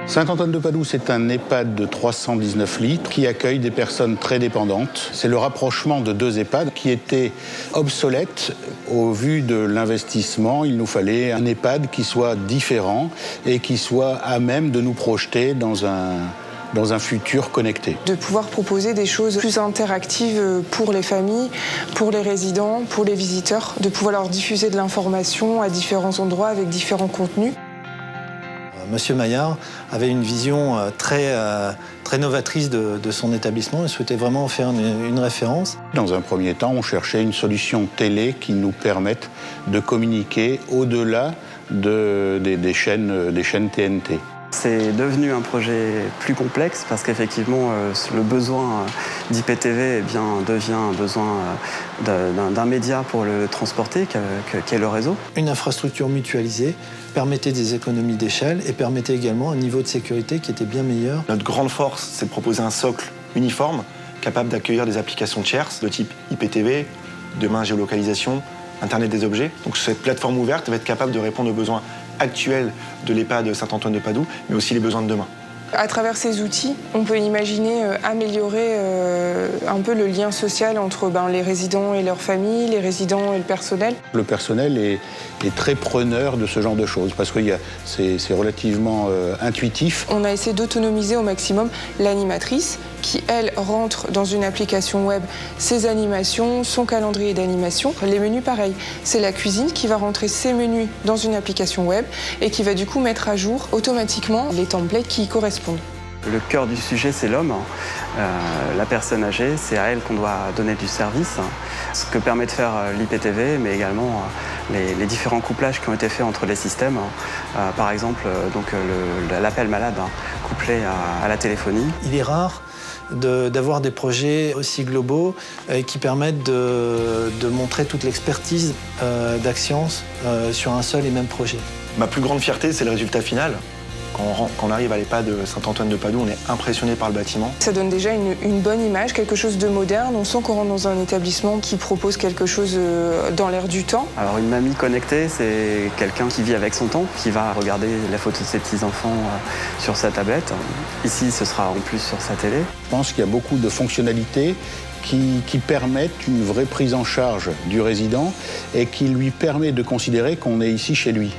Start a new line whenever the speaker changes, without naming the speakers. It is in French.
Saint-Antoine-de-Padoue, c'est un EHPAD de 319 lits qui accueille des personnes très dépendantes. C'est le rapprochement de deux EHPAD qui étaient obsolètes au vu de l'investissement. Il nous fallait un EHPAD qui soit différent et qui soit à même de nous projeter dans un futur connecté.
De pouvoir proposer des choses plus interactives pour les familles, pour les résidents, pour les visiteurs, de pouvoir leur diffuser de l'information à différents endroits avec différents contenus.
Monsieur Maillard avait une vision très novatrice de son établissement et souhaitait vraiment en faire une référence.
Dans un premier temps, on cherchait une solution télé qui nous permette de communiquer au-delà des chaînes TNT.
C'est devenu un projet plus complexe parce qu'effectivement, le besoin d'IPTV devient un besoin d'un média pour le transporter, qu'est le réseau.
Une infrastructure mutualisée permettait des économies d'échelle et permettait également un niveau de sécurité qui était bien meilleur.
Notre grande force, c'est de proposer un socle uniforme, capable d'accueillir des applications tierces de type IPTV, demain géolocalisation, Internet des objets. Donc cette plateforme ouverte va être capable de répondre aux besoins actuels de l'EHPAD Saint-Antoine-de-Padoue, mais aussi les besoins de demain.
À travers ces outils, on peut imaginer améliorer un peu le lien social entre les résidents et leurs familles, les résidents et le personnel.
Le personnel est très preneur de ce genre de choses parce que c'est relativement intuitif.
On a essayé d'autonomiser au maximum l'animatrice qui, elle, rentre dans une application web ses animations, son calendrier d'animation. Les menus, pareil. C'est la cuisine qui va rentrer ses menus dans une application web et qui va du coup mettre à jour automatiquement les templates qui y correspondent.
Le cœur du sujet, c'est l'homme. La personne âgée, c'est à elle qu'on doit donner du service. Ce que permet de faire l'IPTV, mais également les différents couplages qui ont été faits entre les systèmes. Par exemple, l'appel malade couplé à la téléphonie.
Il est rare d'avoir des projets aussi globaux qui permettent de montrer toute l'expertise d'Axians sur un seul et même projet.
Ma plus grande fierté, c'est le résultat final. Quand on arrive à l'EHPAD Saint-Antoine-de-Padoue, on est impressionné par le bâtiment.
Ça donne déjà une bonne image, quelque chose de moderne. On sent qu'on rentre dans un établissement qui propose quelque chose dans l'air du temps.
Alors une mamie connectée, c'est quelqu'un qui vit avec son temps, qui va regarder la photo de ses petits-enfants sur sa tablette. Ici, ce sera en plus sur sa télé.
Je pense qu'il y a beaucoup de fonctionnalités qui permettent une vraie prise en charge du résident et qui lui permet de considérer qu'on est ici chez lui.